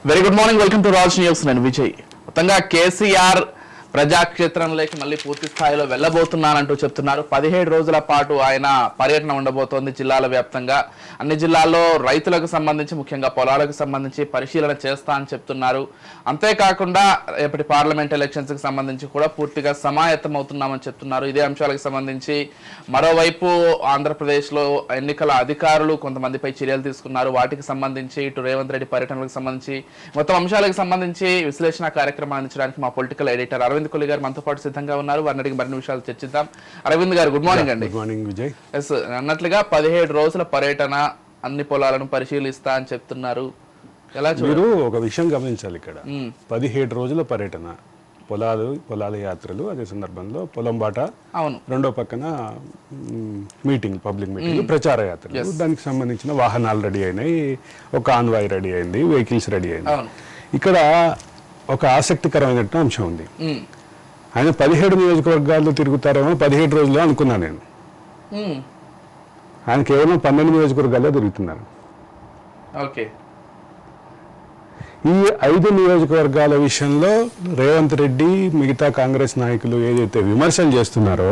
Very good morning, welcome to Raj news. నేను విజయ్. మొత్తంగా కేసీఆర్ ప్రజాక్షేత్రంలోకి మళ్ళీ పూర్తి స్థాయిలో వెళ్ళబోతున్నానంటూ చెప్తున్నారు. 17 రోజుల పాటు ఆయన పర్యటన ఉండబోతోంది జిల్లాల వ్యాప్తంగా. అన్ని జిల్లాల్లో రైతులకు సంబంధించి, ముఖ్యంగా పొలాలకు సంబంధించి పరిశీలన చేస్తా అని చెప్తున్నారు. అంతేకాకుండా రేపటి పార్లమెంట్ ఎలక్షన్స్ కి సంబంధించి కూడా పూర్తిగా సమాయత్తం అవుతున్నామని చెప్తున్నారు. ఇదే అంశాలకు సంబంధించి మరోవైపు ఆంధ్రప్రదేశ్లో ఎన్నికల అధికారులు కొంతమందిపై చర్యలు తీసుకున్నారు. వాటికి సంబంధించి ఇటు రేవంత్ రెడ్డి పర్యటనకు సంబంధించి మొత్తం అంశాలకు సంబంధించి విశ్లేషణ కార్యక్రమం అందించడానికి మా పొలిటికల్ ఎడిటర్ అరవింద్ కొల్లి గారు మనతో పాటు సిద్ధంగా ఉన్నారు. వారిని అడిగి మరిన్ని విషయాలు చర్చిద్దాం. అరవింద్ గారు, గుడ్ మార్నింగ్ అండి. Good morning Vijay. ఎస్, అన్నట్లుగా 17 రోజుల పర్యటన, అన్ని పొలాలను పరిశీలిస్తా అని చెప్తున్నారు. ఎలా మీరు ఒక విషయం గమనించాలి. ఇక్కడ 17 రోజుల పర్యటన, పొలాల యాత్రలు, అదే సందర్భంలో పొలం బాట, అవును, రెండో పక్కన మీటింగ్, పబ్లిక్ మీటింగ్, ప్రచార యాత్రలు, దానికి సంబంధించిన వాహనాలు రెడీ అయినాయి, ఒక కాన్వాయ్ రెడీ అయింది, వెహికల్స్ రెడీ అయింది. ఇక్కడ ఒక ఆసక్తికరమైనటువంటి అంశం ఉంది. ఆయన 17 నియోజకవర్గాల్లో తిరుగుతారేమో 17 రోజుల్లో అనుకున్నా నేను. ఆయన కేవలం 12 నియోజకవర్గాల్లో తిరుగుతున్నారు. ఓకే. ఈ 5 నియోజకవర్గాల విషయంలో రేవంత్ రెడ్డి, మిగతా కాంగ్రెస్ నాయకులు ఏదైతే విమర్శలు చేస్తున్నారో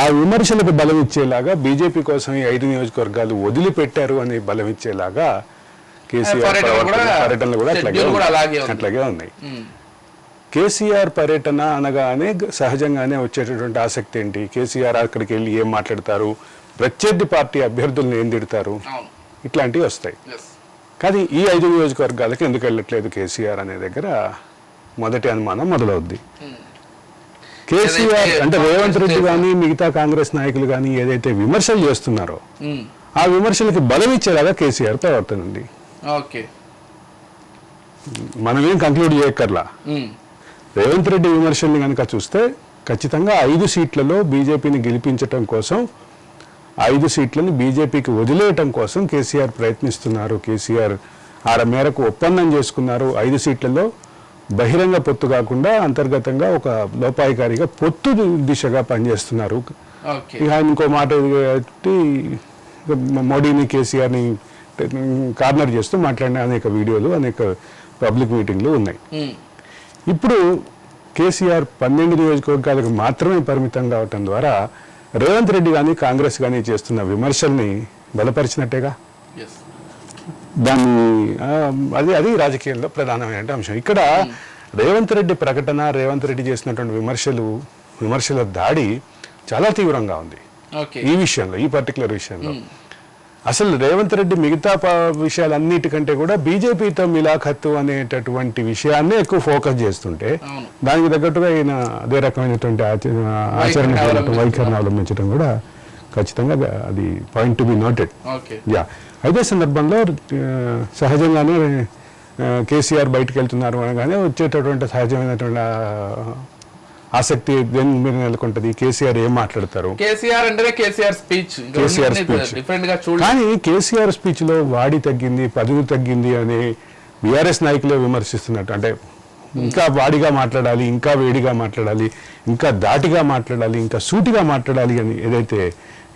ఆ విమర్శలకు బలం ఇచ్చేలాగా, బీజేపీ కోసం ఈ 5 నియోజకవర్గాలు వదిలిపెట్టారు అని బలం ఇచ్చేలాగా కేసీఆర్ పర్యటనలు కూడా అట్లాగే ఉన్నాయి. కేసీఆర్ పర్యటన అనగానే సహజంగానే వచ్చేటటువంటి ఆసక్తి ఏంటి? కేసీఆర్ అక్కడికి వెళ్ళి ఏం మాట్లాడతారు, ప్రత్యర్థి పార్టీ అభ్యర్థులను ఏం తిడతారు, ఇట్లాంటివి వస్తాయి. కానీ ఈ 5 నియోజకవర్గాలకి ఎందుకు వెళ్ళట్లేదు కేసీఆర్ అనే దగ్గర మొదటి అనుమానం మొదలవుద్ది. కేసీఆర్ అంటే రేవంత్ రెడ్డి కానీ మిగతా కాంగ్రెస్ నాయకులు కానీ ఏదైతే విమర్శలు చేస్తున్నారో ఆ విమర్శలకి బలం ఇచ్చేలాగా కేసీఆర్ ప్రవర్తన ఉంది. మనమేం కంక్లూడ్ చేయక్కర్లా. రేవంత్ రెడ్డి విమర్శల్ని కనుక చూస్తే ఖచ్చితంగా 5 సీట్లలో బీజేపీని గెలిపించటం కోసం, 5 సీట్లను బీజేపీకి వదిలేయటం కోసం కేసీఆర్ ప్రయత్నిస్తున్నారు. కేసీఆర్ ఆ మేరకు ఒప్పందం చేసుకున్నారు. 5 సీట్లలో బహిరంగ పొత్తు కాకుండా అంతర్గతంగా ఒక లోపాయికారిగా పొత్తు దిశగా పనిచేస్తున్నారు. ఆయన ఇంకో మాట మోడీని, కేసీఆర్ని కార్నర్ చేస్తూ మాట్లాడిన అనేక వీడియోలు, అనేక పబ్లిక్ మీటింగ్లు ఉన్నాయి. ఇప్పుడు కేసీఆర్ 12 నియోజకవర్గాలకు మాత్రమే పరిమితం కావటం ద్వారా రేవంత్ రెడ్డి కానీ కాంగ్రెస్ కానీ చేస్తున్న విమర్శల్ని బలపరిచినట్టేగా. దాన్ని అది రాజకీయాల్లో ప్రధానమైన అంశం. ఇక్కడ రేవంత్ రెడ్డి ప్రకటన, రేవంత్ రెడ్డి చేసినటువంటి విమర్శల దాడి చాలా తీవ్రంగా ఉంది ఈ విషయంలో, ఈ పర్టికులర్ విషయంలో. అసలు రేవంత్ రెడ్డి మిగతా విషయాలన్నిటికంటే కూడా బీజేపీతో మిలాఖత్తు అనేటటువంటి విషయాన్ని ఎక్కువ ఫోకస్ చేస్తుంటే దానికి తగ్గట్టుగా ఈయన అదే రకమైనటువంటి ఆచరణ వైఖరిని అవలంబించడం కూడా ఖచ్చితంగా అది పాయింట్ టు బి నోటెడ్. అదే సందర్భంలో సహజంగానే కేసీఆర్ బయటకు వెళ్తున్నారు అనగానే వచ్చేటటువంటి సహజమైనటువంటి ఆసక్తి దేని మీద నెలకొంటది, కేసీఆర్ ఏం మాట్లాడతారు. కానీ కేసీఆర్ స్పీచ్ లో వాడి తగ్గింది, పదువు తగ్గింది అని బీఆర్ఎస్ నాయకులే విమర్శిస్తున్నట్టు. అంటే ఇంకా వాడిగా మాట్లాడాలి, ఇంకా వేడిగా మాట్లాడాలి, ఇంకా దాటిగా మాట్లాడాలి, ఇంకా సూటిగా మాట్లాడాలి అని ఏదైతే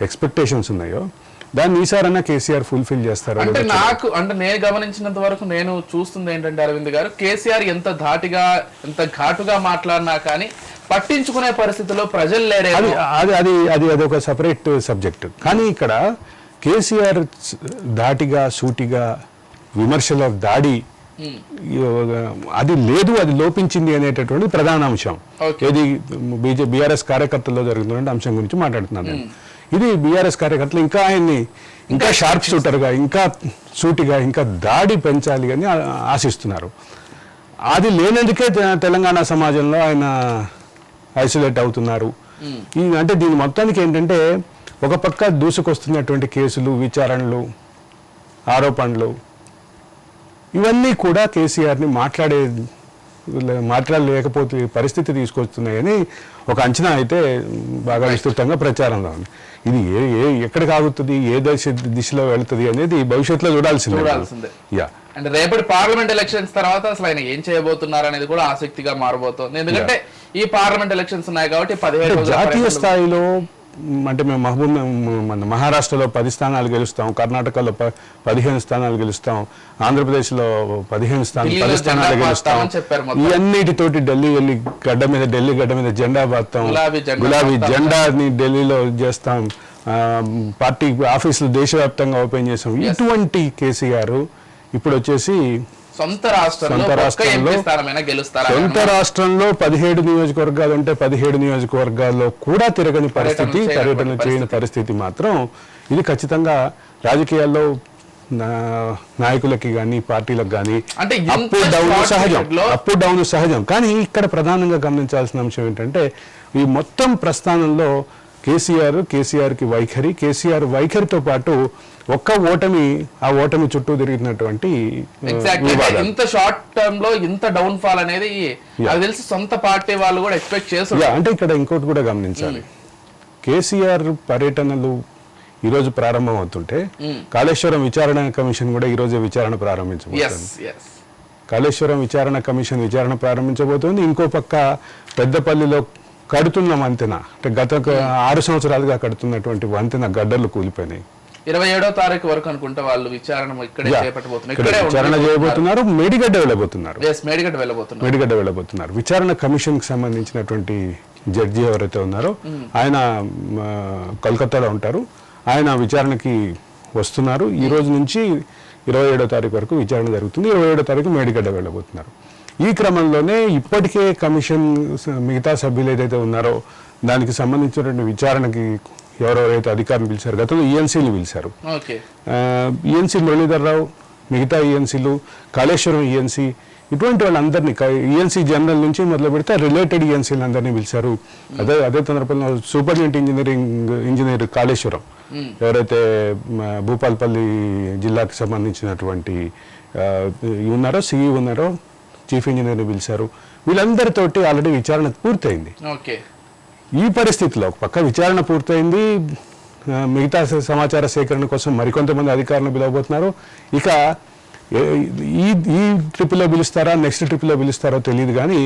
ఎక్స్పెక్టేషన్స్ ఉన్నాయో దాన్ని ఈసారన్నా కేసీఆర్ ఫుల్ఫిల్ చేస్తారు. అంటే నేను గమనించినంత వరకు, నేను చూస్తుంది ఏంటంటే అరవింద్ గారు, కేసీఆర్ ఎంత ధాటిగా, ఎంత ఘాటుగా మాట్లాడినా కానీ పట్టించుకునే పరిస్థితిలో ప్రజలు లేరే. అది ఒక సపరేట్ సబ్జెక్ట్. కానీ ఇక్కడ కేసీఆర్ ధాటిగా, సూటిగా విమర్శల దాడి అది లేదు, అది లోపించింది అనేటటువంటి ప్రధాన అంశం. ఏది బీఆర్ఎస్ కార్యకర్తల్లో జరుగుతున్న అంశం గురించి మాట్లాడుతున్నాను నేను. ఇది బీఆర్ఎస్ కార్యకర్తలు ఇంకా ఆయన్ని ఇంకా షార్ప్ షూటర్గా, ఇంకా సూటిగా, ఇంకా దాడి పెంచాలి అని ఆశిస్తున్నారు. అది లేనందుకే తెలంగాణ సమాజంలో ఆయన ఐసోలేట్ అవుతున్నారు. అంటే దీని మొత్తానికి ఏంటంటే ఒక పక్క దూసుకొస్తున్నటువంటి కేసులు, విచారణలు, ఆరోపణలు ఇవన్నీ కూడా కేసీఆర్ని మాట్లాడలేకపోతే పరిస్థితి తీసుకొస్తున్నాయని ఒక అంచనా అయితే బాగా విస్తృతంగా ప్రచారంలో ఉంది. ఇది ఎక్కడికి ఆగుతుంది, ఏ దిశలో వెళుతుంది అనేది భవిష్యత్తులో చూడాల్సిందే. అంటే రేపటి పార్లమెంట్ ఎలక్షన్స్ తర్వాత అసలు ఆయన ఏం చేయబోతున్నారు అనేది కూడా ఆసక్తిగా మారబోతోంది. ఎందుకంటే ఈ పార్లమెంట్ ఎలక్షన్స్ ఉన్నాయి కాబట్టి 17 జాతీయ స్థాయిలో అంటే మేము మన మహారాష్ట్రలో 10 స్థానాలు గెలుస్తాం, కర్ణాటకలో 15 స్థానాలు గెలుస్తాం, ఆంధ్రప్రదేశ్లో 10 ఢిల్లీలో స్థానాలు జెండా గెలుస్తాం, పాతామని చెప్పారు మొత్తం. ఇవన్నిటితోటి ఢిల్లీ గడ్డ మీద జెండా పాతాం, గులాబీ జెండాని ఢిల్లీలో చేస్తాం, పార్టీ ఆఫీసులు దేశవ్యాప్తంగా ఓపెన్ చేస్తాం. ఇటువంటి కేసీఆర్ ఇప్పుడు వచ్చేసి సొంత రాష్ట్రంలో 17 నియోజకవర్గాలు ఉంటే 17 నియోజకవర్గాల్లో కూడా తిరగని పరిస్థితి, పర్యటన చేయని పరిస్థితి మాత్రం ఇది ఖచ్చితంగా రాజకీయాల్లో నాయకులకి కానీ పార్టీలకు కానీ అప్ డౌన్ సహజం. కానీ ఇక్కడ ప్రధానంగా గమనించాల్సిన అంశం ఏంటంటే ఈ మొత్తం ప్రస్థానంలో కేసీఆర్కి కేసీఆర్ వైఖరితో పాటు ఒక్క ఆ ఓటమి చుట్టూ తిరిగినటువంటి ఇంత షార్ట్ టర్మ్ లో ఇంత డౌన్ ఫాల్ అనేది నాకు తెలిసి సొంత పార్టీ వాళ్ళు కూడా ఎక్స్పెక్ట్ చేస్తారు. అంటే ఇక్కడ ఇంకోటి కూడా గమనించాలి, కేసీఆర్ పర్యటనలు ఈ రోజు ప్రారంభం అవుతుంటే కాళేశ్వరం విచారణ కమిషన్ కూడా ఈ రోజే విచారణ ప్రారంభించబోతుంది. కాళేశ్వరం విచారణ ప్రారంభించబోతోంది. ఇంకో పక్క పెద్దపల్లిలో కడుతున్న వంతెన, అంటే గత 6 సంవత్సరాలుగా కడుతున్నటువంటి వంతెన గడ్డలు కూలిపోయినాయి. 27వ తారీఖు వరకు అనుకుంటా వాళ్ళు విచారణ చేయబోతున్నారు. మేడిగడ్డ వెళ్ళబోతున్నారు. విచారణ కమిషన్ కి సంబంధించినటువంటి జడ్జి ఎవరైతే ఉన్నారో ఆయన కోల్కతాలో ఉంటారు. ఆయన విచారణకి వస్తున్నారు. ఈ రోజు నుంచి 27వ తారీఖు వరకు విచారణ జరుగుతుంది. 27వ తారీఖు మేడిగడ్డ వెళ్ళబోతున్నారు. ఈ క్రమంలోనే ఇప్పటికే కమిషన్ మిగతా సభ్యులు ఏదైతే ఉన్నారో దానికి సంబంధించినటువంటి విచారణకి ఎవరెవరైతే అధికారులు పిలిచారు, గతంలో ఈఎన్సీలు పిలిచారు. ఈఎన్సీ మురళీధర్రావు, మిగతా ఈఎన్సీలు, కాళేశ్వరం ఈఎన్సీ, ఇటువంటి వాళ్ళందరినీ ఈఎన్సీ జనరల్ నుంచి మొదలు పెడితే రిలేటెడ్ ఈఎన్సీలు అందరినీ పిలిచారు. అదే సందర్భంలో సూపరింటెండెంట్ ఇంజనీర్ కాళేశ్వరం ఎవరైతే భూపాల్పల్లి జిల్లాకు సంబంధించినటువంటి ఉన్నారో, సిఈ ఉన్నారో, చీఫ్ ఇంజనీర్ని పిలిచారు. వీళ్ళందరితోటి ఆల్రెడీ విచారణ పూర్తయింది. ఈ పరిస్థితిలో పక్క విచారణ పూర్తయింది, మిగతా సమాచార సేకరణ కోసం మరికొంతమంది అధికారులను పిలవబోతున్నారు. ఇక ఈ ట్రిప్లో పిలుస్తారా, నెక్స్ట్ ట్రిప్లో పిలుస్తారో తెలియదు. కానీ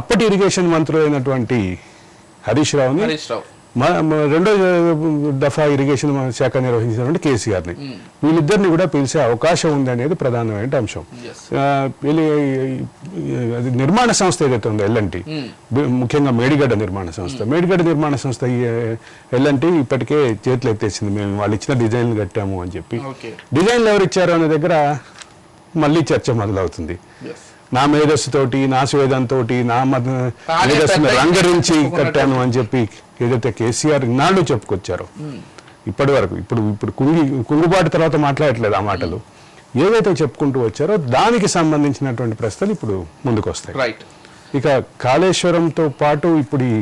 అప్పటి ఇరిగేషన్ మంత్రులు అయినటువంటి హరీష్ రావుని, రెండో దఫా ఇరిగేషన్ శాఖ నిర్వహించినటువంటి కేసీఆర్ని, వీళ్ళిద్దరిని కూడా పిలిచే అవకాశం ఉంది అనేది ప్రధానమైన అంశం. నిర్మాణ సంస్థ ఏదైతే ఉందో ఎల్ఎన్టీ, ముఖ్యంగా మేడిగడ్డ నిర్మాణ సంస్థ ఎల్ఎన్టీ ఇప్పటికే చేతులు ఎత్తేసింది. మేము వాళ్ళు ఇచ్చిన డిజైన్లు కట్టాము అని చెప్పి. డిజైన్లు ఎవరు ఇచ్చారు అనే దగ్గర మళ్ళీ చర్చ మొదలవుతుంది. నా మేధస్సుతోటి, నా స్వేదంతో, నా మేధస్సును రంగరించి కట్టాను అని చెప్పి ఏదైతే కేసీఆర్ ఇన్నాళ్ళు చెప్పుకొచ్చారో ఇప్పటి వరకు, ఇప్పుడు కుంగుబాటు తర్వాత మాట్లాడట్లేదు ఆ మాటలు, ఏదైతే చెప్పుకుంటూ వచ్చారో దానికి సంబంధించినటువంటి ప్రశ్నలు ఇప్పుడు ముందుకు వస్తాయి. ఇక కాళేశ్వరంతో పాటు ఇప్పుడు ఈ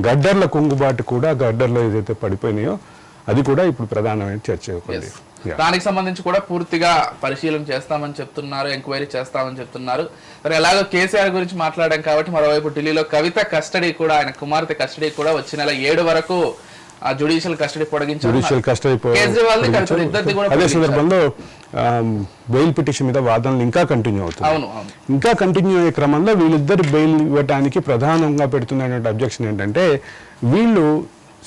గడ్డర్ల కుంగుబాటు కూడా, గడ్డర్లో ఏదైతే పడిపోయినాయో అది కూడా ఇప్పుడు ప్రధానమైన చర్చ. దానికి సంబంధించి కూడా పూర్తిగా పరిశీలన చేస్తామని చెప్తున్నారు, ఎంక్వైరీ చేస్తామని చెప్తున్నారు. మరి ఎలాగో కేసీఆర్ గురించి మాట్లాడాం కాబట్టి మరోవైపు ఢిల్లీలో కవిత కస్టడీ కూడా, ఆయన కుమార్తె కస్టడీ కూడా వచ్చే నెల 7 వరకు జ్యుడిషియల్ కస్టడీ పొడిగించారు. అదే సందర్భంలో బెయిల్ పిటిషన్ మీద వాదనలు ఇంకా కంటిన్యూ అవుతుంది. ఇంకా కంటిన్యూ అయ్యే క్రమంలో వీళ్ళిద్దరు బెయిల్ ఇవ్వడానికి ప్రధానంగా పెడుతున్నటువంటి అబ్జెక్షన్ ఏంటంటే వీళ్ళు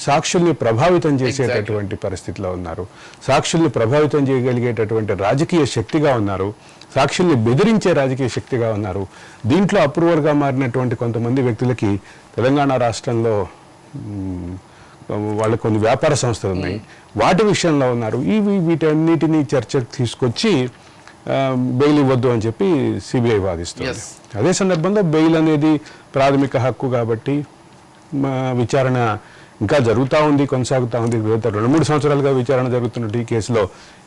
సాక్షుల్ని ప్రభావితం చేసేటటువంటి పరిస్థితిలో ఉన్నారు, సాక్షుల్ని ప్రభావితం చేయగలిగేటటువంటి రాజకీయ శక్తిగా ఉన్నారు, సాక్షుల్ని బెదిరించే రాజకీయ శక్తిగా ఉన్నారు. దీంట్లో అప్రూవర్గా మారినటువంటి కొంతమంది వ్యక్తులకి తెలంగాణ రాష్ట్రంలో వాళ్ళకి కొన్ని వ్యాపార సంస్థలు ఉన్నాయి, వాటి విషయంలో ఉన్నారు. వీటన్నిటినీ చర్చకు తీసుకొచ్చి బెయిల్ ఇవ్వద్దు అని చెప్పి సిబిఐ వాదిస్తుంది. అదే సందర్భంలో బెయిల్ అనేది ప్రాథమిక హక్కు కాబట్టి విచారణ ఇంకా జరుగుతూ ఉంది, కొనసాగుతూ ఉంది. 2-3 సంవత్సరాలుగా విచారణ జరుగుతున్నట్టు ఈ కేసులో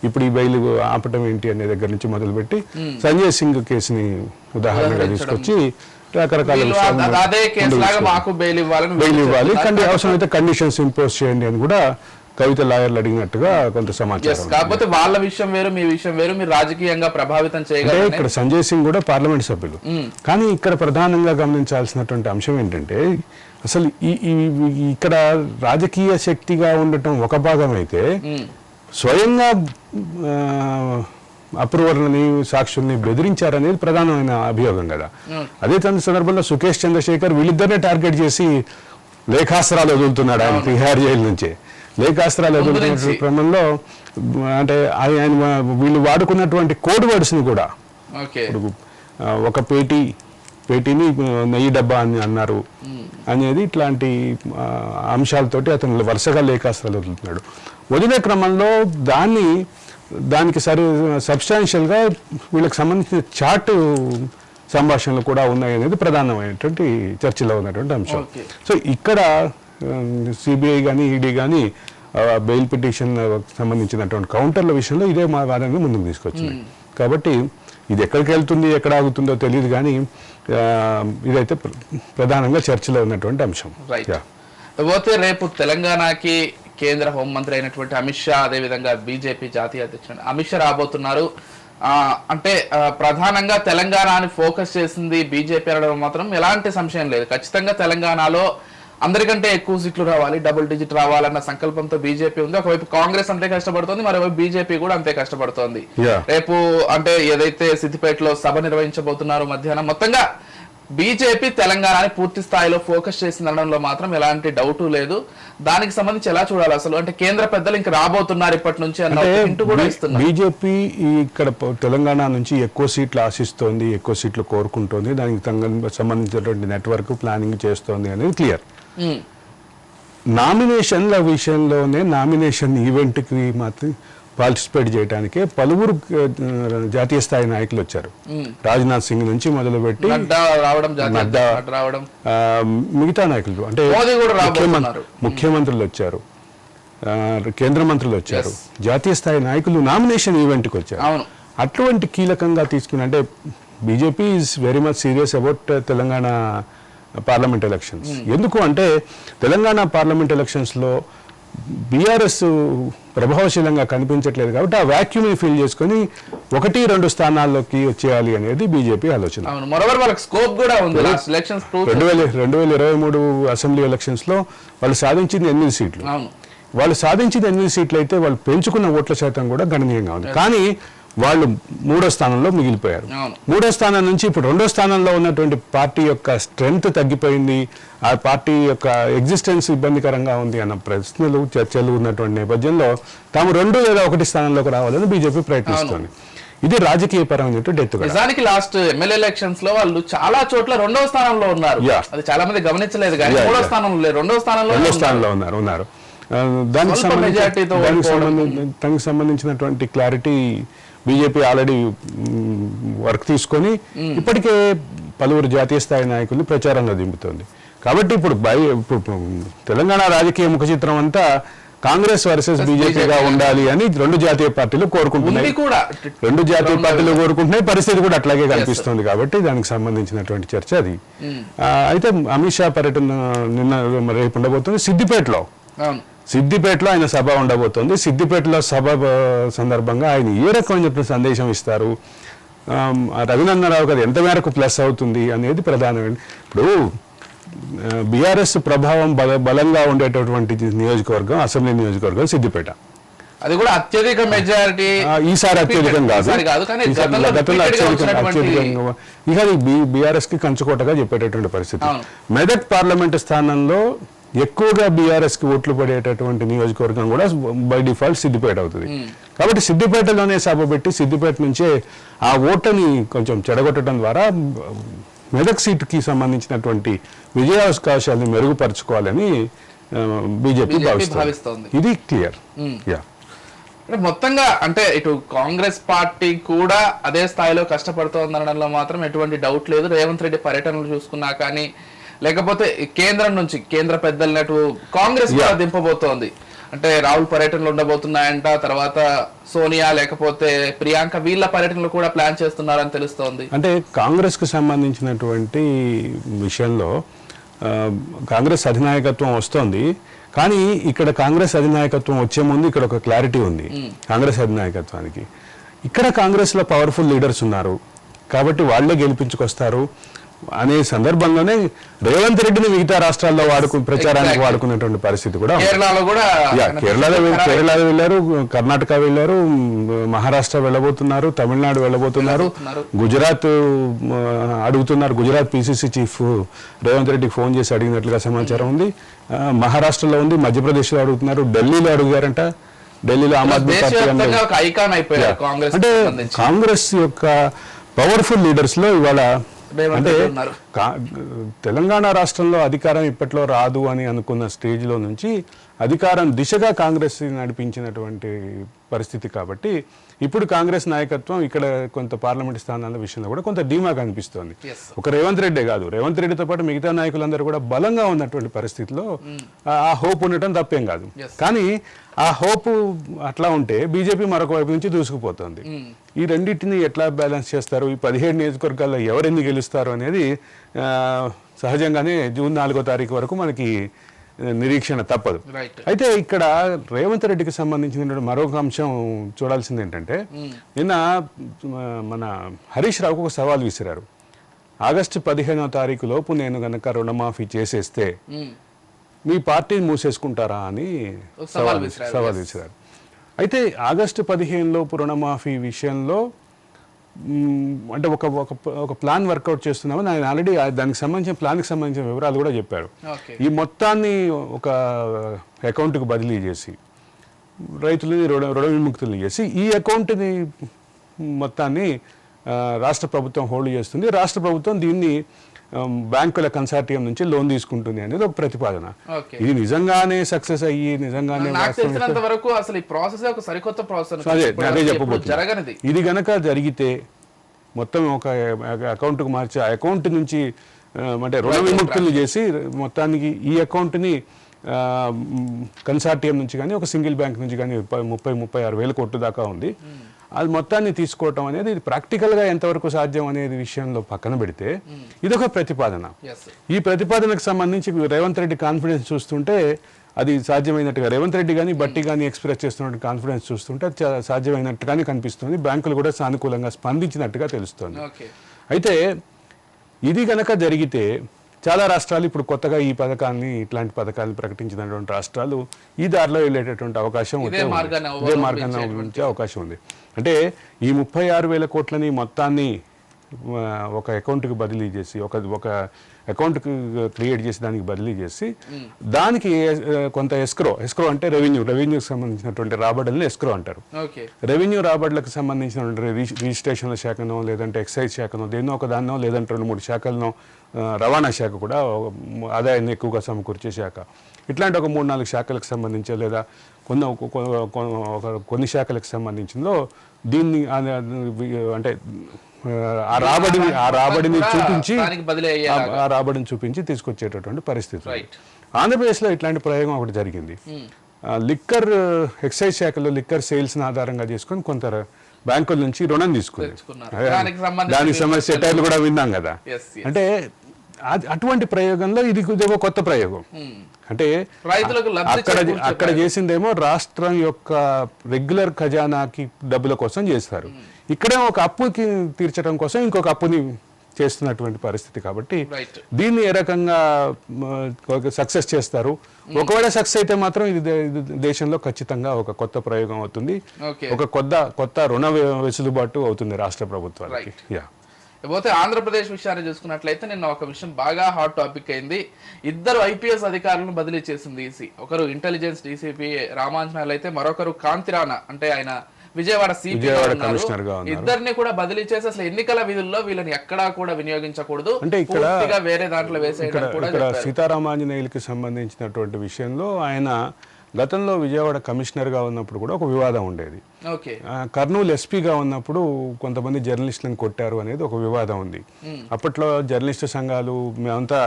ఇప్పుడు ఈ బెయిల్ ఆపటం ఏంటి అనే దగ్గర నుంచి మొదలుపెట్టి సంజయ్ సింగ్ కేసుని ఉదాహరణగా తీసుకొచ్చి రకరకాల బెయిల్ ఇవ్వాలి, కానీ అవసరమైతే కండిషన్స్ ఇంపోజ్ చేయండి అని కూడా కవిత లాయర్లు అడిగినట్టుగా కొంత సమాచారం. కాకపోతే వాళ్ళ విషయం వేరు, మీ విషయం వేరు, మీరు రాజకీయంగా ప్రభావితం చేయగలరు. ఇక్కడ సంజయ్ సింగ్ కూడా పార్లమెంట్ సభ్యులు. కానీ ఇక్కడ ప్రధానంగా గమనించాల్సినటువంటి అంశం ఏంటంటే అసలు ఇక్కడ రాజకీయ శక్తిగా ఉండటం ఒక భాగం అయితే స్వయంగా అప్రూవర్లని, సాక్షుల్ని బెదిరించారనేది ప్రధానమైన అభియోగం కదా. అదే సందర్భంలో సుకేష్ చంద్రశేఖర్ వీళ్ళిద్దరినే టార్గెట్ చేసి లేఖాస్త్రాలు వదులుతున్నాడు ఆయన తిహార్ జైలు నుంచే. లేఖాస్త్రాలు వదులుతున్న క్రమంలో అంటే ఆయన వీళ్ళు వాడుకున్నటువంటి కోడ్ వర్డ్స్ని కూడా ఇప్పుడు ఒక పేటీని నెయ్యి డబ్బా అని అన్నారు అనేది ఇట్లాంటి అంశాలతోటి అతను వరుసగా లేఖాస్త్రాలు వదులుతున్నాడు. వదిలే క్రమంలో దానికి సబ్స్టాన్షియల్గా వీళ్ళకి సంబంధించిన చాట్ సంభాషణలు కూడా ఉన్నాయి అనేది ప్రధానమైనటువంటి చర్చలో ఉన్నటువంటి అంశం. సో ఇక్కడ సిబిఐ కానీ ఈడీ కానీ బెయిల్ పిటిషన్ సంబంధించినటువంటి కౌంటర్ల విషయంలో ఇదే మా వాదనను ముందుకు తీసుకొచ్చింది. కాబట్టి ఇది ఎక్కడికి వెళ్తుంది ఎక్కడ ఆగుతుందో తెలియదు కానీ ఇదైతే ప్రధానంగా చర్చలో ఉన్నటువంటి అంశం. పోతే రేపు తెలంగాణకి కేంద్ర హోంమంత్రి అయినటువంటి అమిత్ షా, అదేవిధంగా బీజేపీ జాతీయ అధ్యక్షుడు అమిత్ షా రాబోతున్నారు. అంటే ప్రధానంగా తెలంగాణని ఫోకస్ చేసింది బీజేపీ అనడం మాత్రం ఎలాంటి సంశయం లేదు. ఖచ్చితంగా తెలంగాణలో అందరికంటే ఎక్కువ సీట్లు రావాలి, డబుల్ డిజిట్ రావాలన్న సంకల్పంతో బీజేపీ ఉంది. ఒకవైపు కాంగ్రెస్ అంతే కష్టపడుతోంది, మరోవైపు బీజేపీ కూడా అంతే కష్టపడుతోంది. రేపు అంటే ఏదైతే సిద్దిపేటలో సభ నిర్వహించబోతున్నారో మధ్యాహ్నం, మొత్తంగా బీజేపీ తెలంగాణని పూర్తి స్థాయిలో ఫోకస్ చేసిందనడంలో మాత్రం ఎలాంటి డౌట్ లేదు. దానికి సంబంధించి ఎలా చూడాలి అసలు? అంటే కేంద్ర పెద్దలు ఇంకా రాబోతున్నారు ఇప్పటి నుంచి అన్న హింట్ కూడా ఇస్తున్నారు. బీజేపీ ఇక్కడ తెలంగాణ నుంచి ఎక్కువ సీట్లు ఆశిస్తోంది, ఎక్కువ సీట్లు కోరుకుంటోంది, దానికి సంబంధించినటువంటి నెట్వర్క్ ప్లానింగ్ చేస్తోంది అనేది క్లియర్. నామినేషన్ల విషయంలోనే నామినేషన్ ఈవెంట్కి మాత్రం పార్టిసిపేట్ చేయడానికే పలువురు జాతీయ స్థాయి నాయకులు వచ్చారు. రాజ్నాథ్ సింగ్ నుంచి మొదలుపెట్టి మిగతా నాయకులు అంటే ముఖ్యమంత్రులు వచ్చారు, కేంద్ర మంత్రులు వచ్చారు, జాతీయ స్థాయి నాయకులు నామినేషన్ ఈవెంట్కి వచ్చారు. అటువంటి కీలకంగా తీసుకుని అంటే BJP is very much serious about Telangana parliament elections. ఎందుకు అంటే తెలంగాణ పార్లమెంట్ ఎలక్షన్స్లో బీఆర్ఎస్ ప్రభావశీలంగా కనిపించట్లేదు కాబట్టి ఆ వ్యాక్యూమ్ని ఫిల్ చేసుకుని 1-2 స్థానాల్లోకి వచ్చేయాలి అనేది బీజేపీ ఆలోచన. 2023 అసెంబ్లీ ఎలక్షన్స్ లో వాళ్ళు సాధించింది 8 సీట్లు. వాళ్ళు సాధించింది 8 సీట్లు అయితే వాళ్ళు పెంచుకున్న ఓట్ల శాతం కూడా గణనీయంగా ఉంది. కానీ వాళ్ళు 3వ స్థానంలో మిగిలిపోయారు. 3వ స్థానం నుంచి ఇప్పుడు 2వ స్థానంలో ఉన్నటువంటి పార్టీ యొక్క స్ట్రెంగ్త్ తగ్గిపోయింది, ఆ పార్టీ యొక్క ఎగ్జిస్టెన్స్ ఇబ్బందికరంగా ఉంది అన్న ప్రశ్నలు చర్చలు ఉన్నటువంటి నేపథ్యంలో తాము 2 లేదా 1 స్థానంలోకి రావాలని బీజేపీ ప్రయత్నిస్తోంది. ఇది రాజకీయ పరమైనటువంటి ఎత్తుగడ. నిజానికి లాస్ట్ ఎమ్మెల్యే ఎలక్షన్స్ లో వాళ్ళు చాలా చోట్ల 2వ స్థానంలో ఉన్నారు. అది చాలా మంది గమనించలేదు కానీ 3వ స్థానంలో లేదు, 2వ స్థానంలో ఉన్నారు. దానికి సంబంధించినటువంటి క్లారిటీ బీజేపీ ఆల్రెడీ వర్క్ తీసుకొని ఇప్పటికే పలువురు జాతీయ స్థాయి నాయకుల్ని ప్రచారంలో దింపుతోంది. కాబట్టి ఇప్పుడు తెలంగాణ రాజకీయ ముఖ చిత్రం అంతా కాంగ్రెస్ వర్సెస్ బీజేపీగా ఉండాలి అని 2 జాతీయ పార్టీలు కోరుకుంటున్నాయి. 2 జాతీయ పార్టీలు కోరుకుంటున్నాయి, పరిస్థితి కూడా అట్లాగే కనిపిస్తుంది. కాబట్టి దానికి సంబంధించినటువంటి చర్చ అది. అయితే అమిత్ షా పర్యటన రేపు ఉండబోతుంది సిద్దిపేటలో ఆయన సభ ఉండబోతోంది. సిద్దిపేటలో సభ సందర్భంగా ఆయన ఏ రకమైన సందేశం ఇస్తారు, రఘునందనరావు గారు ఎంత మేరకు ప్లస్ అవుతుంది అనేది ప్రధానమైన. ఇప్పుడు బీఆర్ఎస్ ప్రభావం బలంగా ఉండేటటువంటి నియోజకవర్గం, అసెంబ్లీ నియోజకవర్గం సిద్దిపేట. అది కూడా అత్యధిక మెజారిటీ ఈసారి అత్యధికం కాదు, గతంలో అత్యధికంగా ఇక బీఆర్ఎస్ కి కంచుకోటగా చెప్పేటటువంటి పరిస్థితి. మెదక్ పార్లమెంటు స్థానంలో ఎక్కువగా బీఆర్ఎస్ కి ఓట్లు పడేటటువంటి నియోజకవర్గం కూడా బై డిఫాల్ట్ సిద్దిపేట అవుతుంది. కాబట్టి సిద్దిపేటలోనే సభ పెట్టి సిద్దిపేట నుంచే ఆ ఓట్లని కొంచెం చెడగొట్టడం ద్వారా మెదక్ సీటుకి సంబంధించినటువంటి విజయావకాశాలను మెరుగుపరచుకోవాలని బీజేపీ భావిస్తోంది. ఇది క్లియర్. మొత్తంగా అంటే ఇటు కాంగ్రెస్ పార్టీ కూడా అదే స్థాయిలో కష్టపడుతోందనడంలో మాత్రం ఎటువంటి డౌట్ లేదు. రేవంత్ రెడ్డి పర్యటనలు చూసుకున్నా కానీ, లేకపోతే కేంద్రం నుంచి కేంద్ర పెద్దలనటు కాంగ్రెస్ కూడా దింపబోతోంది. అంటే రాహుల్ పర్యటనలు ఉండబోతున్నాయంట, తర్వాత సోనియా లేకపోతే ప్రియాంక వీళ్ళ పర్యటనలు కూడా ప్లాన్ చేస్తున్నారని తెలుస్తోంది. అంటే కాంగ్రెస్ కు సంబంధించినటువంటి విషయంలో కాంగ్రెస్ అధినాయకత్వం వస్తోంది. కానీ ఇక్కడ కాంగ్రెస్ అధినాయకత్వం వచ్చే ముందు ఇక్కడ ఒక క్లారిటీ ఉంది కాంగ్రెస్ అధినాయకత్వానికి. ఇక్కడ కాంగ్రెస్ లో పవర్ఫుల్ లీడర్స్ ఉన్నారు కాబట్టి వాళ్లే గెలిపించుకొస్తారు. అనే సందర్భంలోనే రేవంత్ రెడ్డిని మిగతా రాష్ట్రాల్లో ప్రచారానికి వాడుకున్నటువంటి పరిస్థితి కూడా కేరళలో కూడా కేరళలో వెళ్ళారు, కర్ణాటక వెళ్ళారు, మహారాష్ట్ర వెళ్ళబోతున్నారు, తమిళనాడు వెళ్ళబోతున్నారు, గుజరాత్ అడుగుతున్నారు. గుజరాత్ పిసిసి చీఫ్ రేవంత్ రెడ్డికి ఫోన్ చేసి అడిగినట్లుగా సమాచారం ఉంది. మహారాష్ట్రలో ఉంది, మధ్యప్రదేశ్లో అడుగుతున్నారు, ఢిల్లీలో అడిగారంట. ఢిల్లీలో ఆమ్ ఆద్మీ పార్టీ అంటే కాంగ్రెస్ యొక్క పవర్ఫుల్ లీడర్స్ లో ఇవాళ అంటే తెలంగాణ రాష్ట్రంలో అధికారం ఇప్పట్లో రాదు అని అనుకున్న స్టేజ్ లో నుంచి అధికారం దిశగా కాంగ్రెస్ నడిపించినటువంటి పరిస్థితి కాబట్టి ఇప్పుడు కాంగ్రెస్ నాయకత్వం ఇక్కడ కొంత పార్లమెంట్ స్థానాల విషయంలో కూడా కొంత ధీమా కనిపిస్తోంది. ఒక రేవంత్ రెడ్డే కాదు, రేవంత్ రెడ్డితో పాటు మిగతా నాయకులందరూ కూడా బలంగా ఉన్నటువంటి పరిస్థితిలో ఆ హోప్ ఉండటం తప్పేం కాదు. కానీ ఆ హోప్ అట్లా ఉంటే బీజేపీ మరొక వైపు నుంచి దూసుకుపోతుంది. ఈ రెండింటిని ఎట్లా బ్యాలెన్స్ చేస్తారు, ఈ 17 నియోజకవర్గాల్లో ఎవరెన్ని గెలుస్తారు అనేది సహజంగానే జూన్ 4వ తారీఖు వరకు మనకి నిరీక్షణ తప్పదు. అయితే ఇక్కడ రేవంత్ రెడ్డికి సంబంధించిన మరొక అంశం చూడాల్సింది ఏంటంటే నిన్న మన హరీష్ రావుకు ఒక సవాల్ విసిరారు. ఆగస్టు 15వ తారీఖు లోపు నేను గనక రుణమాఫీ చేసేస్తే మీ పార్టీని మూసేసుకుంటారా అని సవాల్ విసిరారు. అయితే ఆగస్టు 15 లోపు రుణమాఫీ విషయంలో అంటే ఒక ప్లాన్ వర్కౌట్ చేస్తున్నామని ఆయన ఆల్రెడీ దానికి సంబంధించిన ప్లాన్కి సంబంధించిన వివరాలు కూడా చెప్పారు. ఈ మొత్తాన్ని ఒక అకౌంట్కి బదిలీ చేసి రైతులని రుణ విముక్తులు చేసి ఈ అకౌంట్ని మొత్తాన్ని రాష్ట్ర ప్రభుత్వం హోల్డ్ చేస్తుంది. రాష్ట్ర ప్రభుత్వం దీన్ని బ్యాంకుల కన్సార్టియం నుంచి లోన్ తీసుకుంటుంది అనేది ఒక ప్రతిపాదన. ఇది నిజంగానే సక్సెస్ అయ్యి నిజంగానే అదే చెప్పబోతుంది. ఇది గనక జరిగితే మొత్తం ఒక అకౌంట్కు మార్చి ఆ అకౌంట్ నుంచి అంటే రుణ విముక్తులు చేసి మొత్తానికి ఈ అకౌంట్ని కన్సార్టియం నుంచి కానీ ఒక సింగిల్ బ్యాంక్ నుంచి కానీ 36 వేల కోట్ల దాకా ఉంది. అది మొత్తాన్ని తీసుకోవటం అనేది ఇది ప్రాక్టికల్గా ఎంతవరకు సాధ్యం అనేది విషయంలో పక్కన పెడితే ఇదొక ప్రతిపాదన. ఈ ప్రతిపాదనకు సంబంధించి రేవంత్ రెడ్డి కాన్ఫిడెన్స్ చూస్తుంటే అది సాధ్యమైనట్టుగా, రేవంత్ రెడ్డి కానీ బట్టి కానీ ఎక్స్ప్రెస్ చేస్తున్నట్టు కాన్ఫిడెన్స్ చూస్తుంటే అది సాధ్యమైనట్టుగానే కనిపిస్తుంది. బ్యాంకులు కూడా సానుకూలంగా స్పందించినట్టుగా తెలుస్తుంది. అయితే ఇది గనక జరిగితే చాలా రాష్ట్రాలు ఇప్పుడు కొత్తగా ఈ పథకాన్ని ఇట్లాంటి పథకాలను ప్రకటించినటువంటి రాష్ట్రాలు ఈ దారిలో వెళ్ళేటటువంటి అవకాశం ఇదే మార్గాన్ని ఉంచే అవకాశం ఉంది. అంటే ఈ 36,000 కోట్లని మొత్తాన్ని ఒక అకౌంట్కి బదిలీ చేసి ఒక అకౌంట్ క్రియేట్ చేసి దానికి బదిలీ చేసి దానికి కొంత ఎస్క్రో అంటే రెవెన్యూకి సంబంధించినటువంటి రాబడుల్ని ఎస్క్రో అంటారు. రెవెన్యూ రాబడులకు సంబంధించినటువంటి రిజిస్ట్రేషన్ల శాఖనో లేదంటే ఎక్సైజ్ శాఖనో దేన్నో ఒక దాన్నో లేదంటే 2-3 శాఖలను, రవాణా శాఖ కూడా ఆదాయాన్ని ఎక్కువగా సమకూర్చే శాఖ, ఇట్లాంటి ఒక 3-4 శాఖలకు సంబంధించి లేదా కొన్ని శాఖలకు సంబంధించిందో దీన్ని అంటే ఆ రాబడిని చూపించి తీసుకొచ్చేటటువంటి పరిస్థితి. ఆంధ్రప్రదేశ్లో ఇట్లాంటి ప్రయోగం ఒకటి జరిగింది. లిక్కర్ ఎక్సైజ్ శాఖలో లిక్కర్ సేల్స్ని ఆధారంగా చేసుకొని కొంత బ్యాంకుల నుంచి రుణం తీసుకుంది. దానికి సంబంధించిన సెటైర్లు కూడా విన్నాం కదా. అంటే అటువంటి ప్రయోగంలో ఇది ఒక కొత్త ప్రయోగం. అంటే అక్కడ చేసిందేమో రాష్ట్రం యొక్క రెగ్యులర్ ఖజానాకి డబ్బుల కోసం చేస్తారు, ఇక్కడే ఒక అప్పుకి తీర్చడం కోసం ఇంకొక అప్పుని చేస్తున్నటువంటి పరిస్థితి. కాబట్టి దీన్ని ఏ రకంగా సక్సెస్ చేస్తారు, ఒకవేళ సక్సెస్ అయితే మాత్రం ఇది దేశంలో ఖచ్చితంగా ఒక కొత్త ప్రయోగం అవుతుంది, ఒక కొత్త రుణ వెసులుబాటు అవుతుంది రాష్ట్ర ప్రభుత్వానికి. పోతే ఆంధ్రప్రదేశ్ విషయాన్ని చూసుకున్నట్లయితే నిన్న ఒక విషయం బాగా హాట్ టాపిక్ అయింది. 2 IPS అధికారులను బదిలీ చేసింది ఈసీ. ఒకరు ఇంటెలిజెన్స్ డీసీపీ రామాంజనాలు అయితే మరొకరు కాంతిరాణ అంటే ఆయన విజయవాడ సిపి ఇద్దరిని కూడా బదిలీ చేసి అసలు ఎన్నికల విధుల్లో వీళ్ళని ఎక్కడా కూడా వినియోగించకూడదు అంటే ఇక్కడ వేరే దాంట్లో వేసేయడం కూడా. సీతారామాంజనేయులకి సంబంధించినటువంటి విషయంలో ఆయన గతంలో విజయవాడ కమిషనర్గా ఉన్నప్పుడు కూడా ఒక వివాదం ఉండేది. కర్నూలు ఎస్పీగా ఉన్నప్పుడు కొంతమంది జర్నలిస్టులను కొట్టారు అనేది ఒక వివాదం ఉంది. అప్పట్లో జర్నలిస్టు సంఘాలు మేమంతా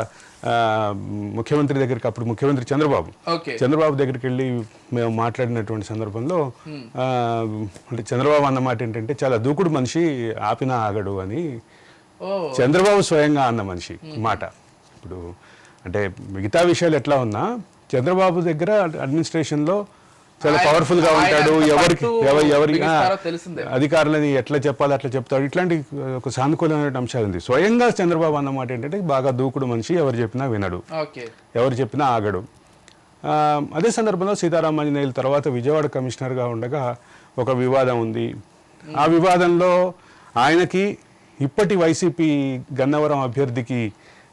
ముఖ్యమంత్రి దగ్గరికి, అప్పుడు ముఖ్యమంత్రి చంద్రబాబు దగ్గరికి వెళ్ళి మేము మాట్లాడినటువంటి సందర్భంలో అంటే చంద్రబాబు అన్న మాట ఏంటంటే చాలా దూకుడు మనిషి, ఆపినా ఆగడు అని చంద్రబాబు స్వయంగా అన్న మనిషి మాట. ఇప్పుడు అంటే మిగతా విషయాలు ఎట్లా ఉన్నా చంద్రబాబు దగ్గర అడ్మినిస్ట్రేషన్లో చాలా పవర్ఫుల్ గా ఉంటాడు, ఎవరికి తెలిసిందే. అధికారులని ఎట్లా చెప్పాలో అట్లా చెప్తాడు. ఇట్లాంటి ఒక సానుకూలమైన అంశాలు ఉంది. స్వయంగా చంద్రబాబు అన్నమాట ఏంటంటే బాగా దూకుడు మనిషి, ఎవరు చెప్పినా వినడు, ఎవరు చెప్పినా ఆగడు. అదే సందర్భంలో సీతారామాంజనేయుల తర్వాత విజయవాడ కమిషనర్గా ఉండగా ఒక వివాదం ఉంది. ఆ వివాదంలో ఆయనకి ఇప్పటి వైసీపీ గన్నవరం అభ్యర్థికి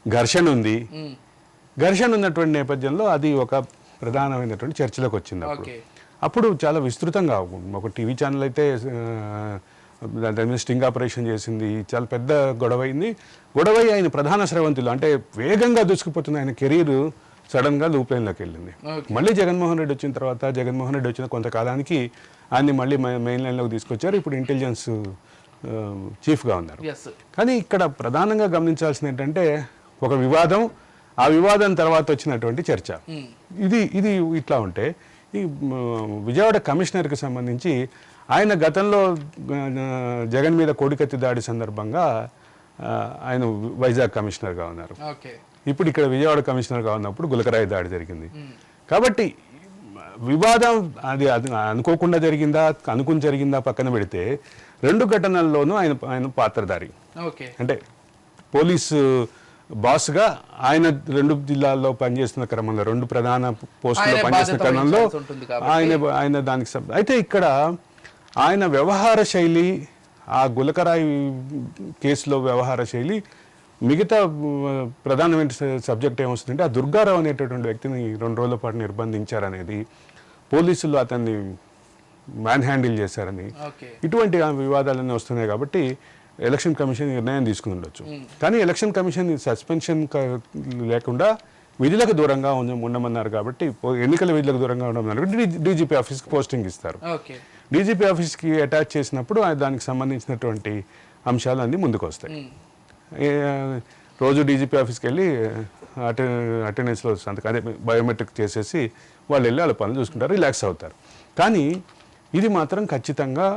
ఘర్షణ ఉంది. ఘర్షణ ఉన్నటువంటి నేపథ్యంలో అది ఒక ప్రధానమైనటువంటి చర్చలోకి వచ్చింది. అప్పుడు చాలా విస్తృతంగా ఒక టీవీ ఛానల్ అయితే దాని మీద స్టింగ్ ఆపరేషన్ చేసింది. చాలా పెద్ద గొడవ అయింది. గొడవ ఆయన ప్రధాన స్రవంతులు అంటే వేగంగా దూసుకుపోతున్న ఆయన కెరీర్ సడన్గా లూప్ లైన్లోకి వెళ్ళింది. మళ్ళీ జగన్మోహన్ రెడ్డి వచ్చిన తర్వాత, జగన్మోహన్ రెడ్డి వచ్చిన కొంతకాలానికి ఆయన్ని మళ్ళీ మెయిన్ లైన్లోకి తీసుకొచ్చారు. ఇప్పుడు ఇంటెలిజెన్స్ చీఫ్గా ఉన్నారు. కానీ ఇక్కడ ప్రధానంగా గమనించాల్సింది ఏంటంటే ఒక వివాదం, ఆ వివాదం తర్వాత వచ్చినటువంటి చర్చ. ఇది ఇట్లా ఉంటే ఈ విజయవాడ కమిషనర్కి సంబంధించి ఆయన గతంలో జగన్ మీద కోడికత్తి దాడి సందర్భంగా ఆయన వైజాగ్ కమిషనర్గా ఉన్నారు. ఇప్పుడు ఇక్కడ విజయవాడ కమిషనర్గా ఉన్నప్పుడు గులకరాయి దాడి జరిగింది. కాబట్టి వివాదం అది అనుకోకుండా జరిగిందా, అనుకుని జరిగిందా పక్కన పెడితే రెండు ఘటనల్లోనూ ఆయన పాత్రధారి. అంటే పోలీసు బాస్గా ఆయన రెండు జిల్లాల్లో పనిచేస్తున్న క్రమంలో, రెండు ప్రధాన పోస్టుల్లో పనిచేస్తున్న క్రమంలో ఆయన దానికి అయితే ఇక్కడ ఆయన వ్యవహార శైలి, ఆ గులకరాయి కేసులో వ్యవహార శైలి, మిగతా ప్రధానమైన సబ్జెక్ట్ ఏమొస్తుందంటే ఆ దుర్గారావు అనేటటువంటి వ్యక్తిని 2 రోజుల పాటు నిర్బంధించారనేది, పోలీసులు అతన్ని మ్యాన్ హ్యాండిల్ చేశారని, ఇటువంటి వివాదాలన్నీ వస్తున్నాయి. కాబట్టి ఎలక్షన్ కమిషన్ నిర్ణయం తీసుకుని ఉండొచ్చు. కానీ ఎలక్షన్ కమిషన్ సస్పెన్షన్ లేకుండా విధులకు దూరంగా ఉండమన్నారు. కాబట్టి ఎన్నికల విధులకు దూరంగా ఉండమన్నారు. డీజీపీ ఆఫీస్కి పోస్టింగ్ ఇస్తారు. డీజీపీ ఆఫీస్కి అటాచ్ చేసినప్పుడు దానికి సంబంధించినటువంటి అంశాలు అన్నీ ముందుకు వస్తాయి. రోజు డీజీపీ ఆఫీస్కి వెళ్ళి అటెండెన్స్లో అదే బయోమెట్రిక్ చేసేసి వాళ్ళు వెళ్ళి వాళ్ళ పనులు చూసుకుంటారు, రిలాక్స్ అవుతారు. కానీ ఇది మాత్రం ఖచ్చితంగా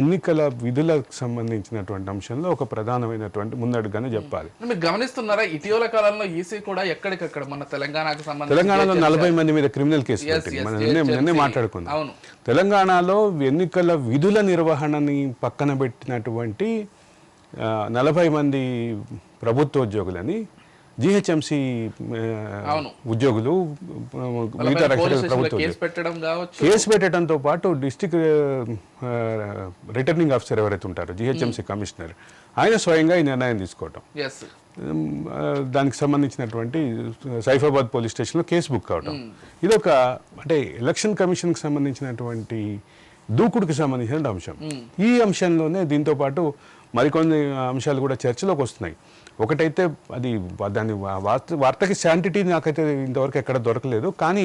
ఎన్నికల విధులకు సంబంధించినటువంటి అంశంలో ఒక ప్రధానమైనటువంటి ముందడుగానే చెప్పాలి. మీరు గమనిస్తున్నారా, ఇటీవల కాలంలో ఈసీ కూడా ఎక్కడికక్కడ మన తెలంగాణలో 40 మంది మీద క్రిమినల్ కేసు పెట్టింది. మనం నిన్నే మాట్లాడుకుందాం. తెలంగాణలో ఎన్నికల విధుల నిర్వహణని పక్కన పెట్టినటువంటి 40 మంది ప్రభుత్వ ఉద్యోగులని జిహెచ్ఎంసి ఉద్యోగులు, మిగతా ప్రభుత్వ కేసు పెట్టడంతో పాటు డిస్ట్రిక్ట్ రిటర్నింగ్ ఆఫీసర్ ఎవరైతే ఉంటారో జిహెచ్ఎంసి కమిషనర్, ఆయన స్వయంగా ఈ నిర్ణయం తీసుకోవటం, దానికి సంబంధించినటువంటి సైఫాబాద్ పోలీస్ స్టేషన్లో కేసు బుక్ అవటం, ఇదొక అంటే ఎలక్షన్ కమిషన్కి సంబంధించినటువంటి దూకుడుకి సంబంధించిన అంశం. ఈ అంశంలోనే దీంతో పాటు మరికొన్ని అంశాలు కూడా చర్చలోకి వస్తున్నాయి. ఒకటైతే అది దాని వార్తకి శాంటిటీ నాకైతే ఇంతవరకు ఎక్కడ దొరకలేదు. కానీ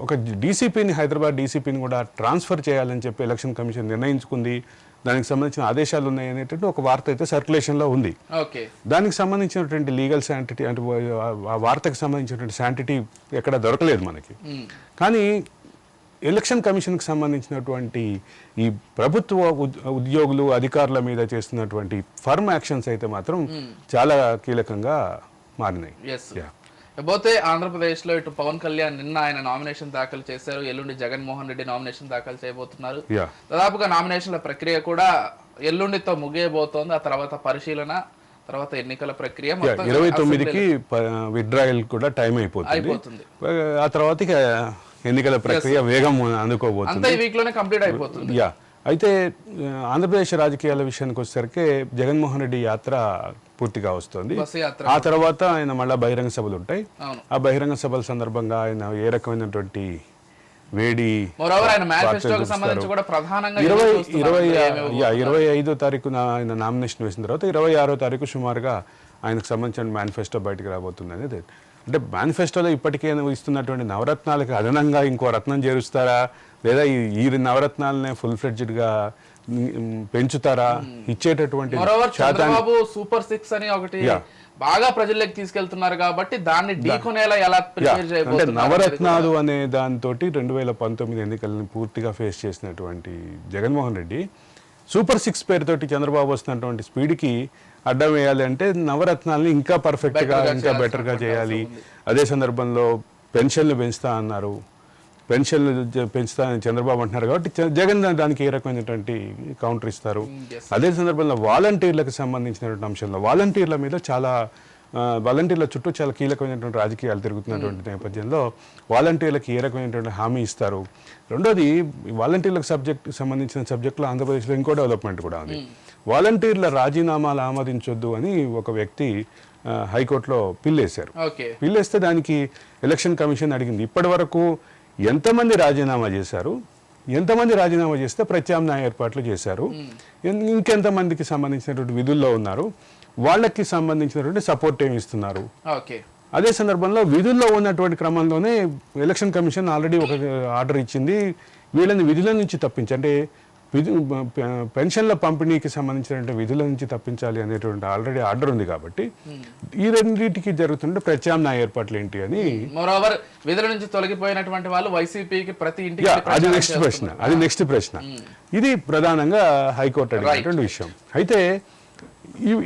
ఒక డీసీపీని, హైదరాబాద్ డీసీపీని కూడా ట్రాన్స్ఫర్ చేయాలని చెప్పి ఎలక్షన్ కమిషన్ నిర్ణయించుకుంది. దానికి సంబంధించిన ఆదేశాలు ఉన్నాయి అనేటువంటి ఒక వార్త అయితే సర్క్యులేషన్లో ఉంది. దానికి సంబంధించినటువంటి లీగల్ శాంటిటీ అంటే ఆ వార్తకు సంబంధించినటువంటి శాంటిటీ ఎక్కడ దొరకలేదు మనకి. కానీ ఎలక్షన్ కమిషన్కి సంబంధించినటువంటి ఈ ప్రభుత్వ ఉద్యోగులు, అధికారుల మీద చేస్తున్నటువంటి ఫర్మ్ యాక్షన్స్ అయితే మాత్రం చాలా కీలకంగా మారినాయి. పోతే ఆంధ్రప్రదేశ్లో ఇటు పవన్ కళ్యాణ్ నిన్న ఆయన నామినేషన్ దాఖలు చేశారు. ఎల్లుండి జగన్మోహన్ రెడ్డి నామినేషన్ దాఖలు చేయబోతున్నారు. దాదాపుగా నామినేషన్ల ప్రక్రియ కూడా ఎల్లుండితో ముగియబోతోంది. ఆ తర్వాత పరిశీలన, తర్వాత ఎన్నికల ప్రక్రియ 29కి విత్డ్రాయల్ కూడా టైం అయిపోతుంది. ఆ తర్వాత ఎన్నికల ప్రక్రియ వేగం అందుకోబోతుంది. అయితే ఆంధ్రప్రదేశ్ రాజకీయాల విషయానికి వచ్చేసరికి జగన్మోహన్ రెడ్డి యాత్ర పూర్తిగా వస్తుంది. ఆ తర్వాత ఆయన మళ్ళీ బహిరంగ సభలు ఉంటాయి. ఆ బహిరంగ సభల సందర్భంగా ఆయన ఏ రకమైనటువంటి వేడి 25వ తారీఖున ఆయన నామినేషన్ వేసిన తర్వాత 26వ తారీఖు సుమారుగా ఆయనకు సంబంధించిన మేనిఫెస్టో బయటకు రాబోతుంది అనేది. అంటే మేనిఫెస్టోలో ఇప్పటికే ఇస్తున్నటువంటి నవరత్నాలకు అదనంగా ఇంకో రత్నం చేరుస్తారా, లేదా ఈ నవరత్నాలనే ఫుల్ ఫ్లెడ్జ్డ్గా పెంచుతారా, ఇచ్చేటటువంటి సూపర్ 6 అని ఒకటి బాగా ప్రజల్లోకి తీసుకెళ్తున్నారు కాబట్టి దాన్ని ఢీకొనేలా ఎలా ప్రిపేర్ చేయబోతున్నారు? అంటే నవరత్నాలు అనే దాంతో 2019 ఎన్నికలను పూర్తిగా ఫేస్ చేసినటువంటి జగన్మోహన్ రెడ్డి సూపర్ 6 పేరుతోటి చంద్రబాబు వస్తున్నటువంటి స్పీడ్కి అడ్డం వేయాలి అంటే నవరత్నాలని ఇంకా పర్ఫెక్ట్గా, ఇంకా బెటర్గా చేయాలి. అదే సందర్భంలో పెన్షన్లు పెంచుతా అన్నారు. పెన్షన్లు పెంచుతానని చంద్రబాబు అంటున్నారు కాబట్టి జగన్ దానికి ఏ రకమైనటువంటి కౌంటర్ ఇస్తారు. అదే సందర్భంలో వాలంటీర్లకు సంబంధించినటువంటి అంశంలో వాలంటీర్ల మీద చాలా వాలంటీర్ల చుట్టూ చాలా కీలకమైనటువంటి రాజకీయాలు తిరుగుతున్నటువంటి నేపథ్యంలో వాలంటీర్లకు ఏ రకమైనటువంటి హామీ ఇస్తారు. రెండోది వాలంటీర్లకు సంబంధించిన సబ్జెక్టులో ఆంధ్రప్రదేశ్లో ఇంకో డెవలప్మెంట్ కూడా ఉంది. వాలంటీర్ల రాజీనామాలు ఆమోదించొద్దు అని ఒక వ్యక్తి హైకోర్టులో పిల్లేశారు. పిల్లేస్తే దానికి ఎలక్షన్ కమిషన్ అడిగింది, ఇప్పటి వరకు ఎంతమంది రాజీనామా చేశారు, ఎంతమంది రాజీనామా చేస్తే ప్రత్యామ్నాయ ఏర్పాట్లు చేశారు, ఇంకెంతమందికి సంబంధించినటువంటి విధుల్లో ఉన్నారు, వాళ్ళకి సంబంధించినటువంటి సపోర్ట్ ఏమి ఇస్తున్నారు. అదే సందర్భంలో విధుల్లో ఉన్నటువంటి క్రమంలోనే ఎలక్షన్ కమిషన్ ఆల్రెడీ ఒక ఆర్డర్ ఇచ్చింది, వీళ్ళని విధుల నుంచి తప్పించి అంటే పెన్షన్ల పంపిణీకి సంబంధించినటువంటి విధుల నుంచి తప్పించాలి అనేటువంటి ఆల్రెడీ ఆర్డర్ ఉంది. కాబట్టి ఈ రెండింటికి జరుగుతుంటే ప్రత్యామ్నాయ ఏర్పాట్లు ఏంటి అని విధుల నుంచి తొలగిపోయినటువంటి వాళ్ళు వైసీపీకి ప్రతి ఇంటికి అది నెక్స్ట్ ప్రశ్న. ఇది ప్రధానంగా హైకోర్టు అడిగినటువంటి విషయం. అయితే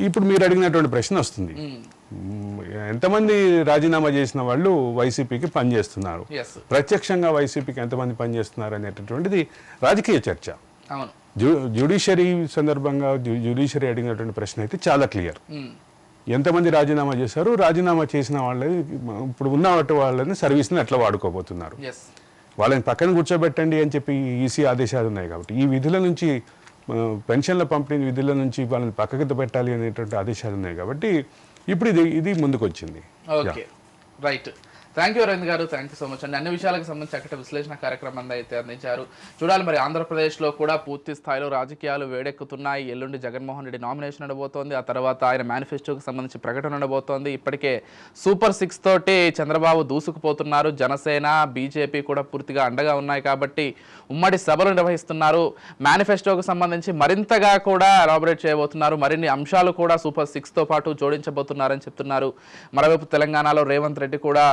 ఇప్పుడు మీరు అడిగినటువంటి ప్రశ్న వస్తుంది, ఎంతమంది రాజీనామా చేసిన వాళ్ళు వైసీపీకి పనిచేస్తున్నారు, ప్రత్యక్షంగా వైసీపీకి ఎంతమంది పనిచేస్తున్నారు అనేటటువంటిది రాజకీయ చర్చ. జ్యుడిషియరీ సందర్భంగా జ్యుడిషియరీ అడిగినటువంటి ప్రశ్న అయితే చాలా క్లియర్. ఎంతమంది రాజీనామా చేశారు, రాజీనామా చేసిన వాళ్ళని ఇప్పుడు ఉన్న వాళ్ళని సర్వీస్ని ఎట్లా వాడుకోబోతున్నారు, వాళ్ళని పక్కన కూర్చోబెట్టండి అని చెప్పి ఈసీ ఆదేశాలు ఉన్నాయి. కాబట్టి ఈ విధుల నుంచి పెన్షన్ల పంపిణీ విధుల నుంచి వాళ్ళని పక్కకి పెట్టాలి అనేటువంటి ఆదేశాలు ఉన్నాయి. కాబట్టి ఇప్పుడు ఇది ముందుకు వచ్చింది. రైట్, థ్యాంక్ యూ అరవింద్ గారు, థ్యాంక్ యూ సో మచ్ అండి. అన్ని విషయాలకు సంబంధించి చక్కటి విశ్లేషణ కార్యక్రమం అయితే అందించారు. చూడాలి మరి ఆంధ్రప్రదేశ్లో కూడా పూర్తి స్థాయిలో రాజకీయాలు వేడెక్కుతున్నాయి. ఎల్లుండి జగన్మోహన్ రెడ్డి నామినేషన్ ఉండబోతోంది, ఆ తర్వాత ఆయన మేనిఫెస్టోకి సంబంధించి ప్రకటన ఉండబోతోంది. ఇప్పటికే సూపర్ 6 తోటి చంద్రబాబు దూసుకుపోతున్నారు, జనసేన బీజేపీ కూడా పూర్తిగా అండగా ఉన్నాయి. కాబట్టి ఉమ్మడి సభలు నిర్వహిస్తున్నారు. మేనిఫెస్టోకి సంబంధించి మరింతగా కూడా ఎలాబొరేట్ చేయబోతున్నారు, మరిన్ని అంశాలు కూడా సూపర్ 6తో పాటు జోడించబోతున్నారని చెప్తున్నారు. మరోవైపు తెలంగాణలో రేవంత్ రెడ్డి కూడా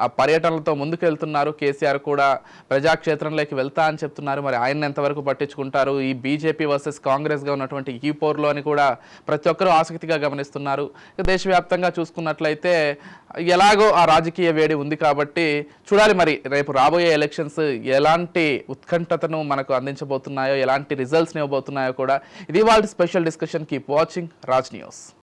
ఆ పర్యటనలతో ముందుకెళ్తున్నారు. కేసీఆర్ కూడా ప్రజాక్షేత్రంలోకి వెళ్తా అని చెప్తున్నారు. మరి ఆయన ఎంతవరకు పట్టించుకుంటారు, ఈ బీజేపీ వర్సెస్ కాంగ్రెస్గా ఉన్నటువంటి ఈ పోర్లో అని కూడా ప్రతి ఒక్కరూ ఆసక్తిగా గమనిస్తున్నారు. దేశవ్యాప్తంగా చూసుకున్నట్లయితే ఎలాగో ఆ రాజకీయ వేడి ఉంది. కాబట్టి చూడాలి మరి రేపు రాబోయే ఎలక్షన్స్ ఎలాంటి ఉత్కంఠతను మనకు అందించబోతున్నాయో, ఎలాంటి రిజల్ట్స్ని ఇవ్వబోతున్నాయో కూడా. ఇది వాళ్ళ special discussion. Keep watching Raj news.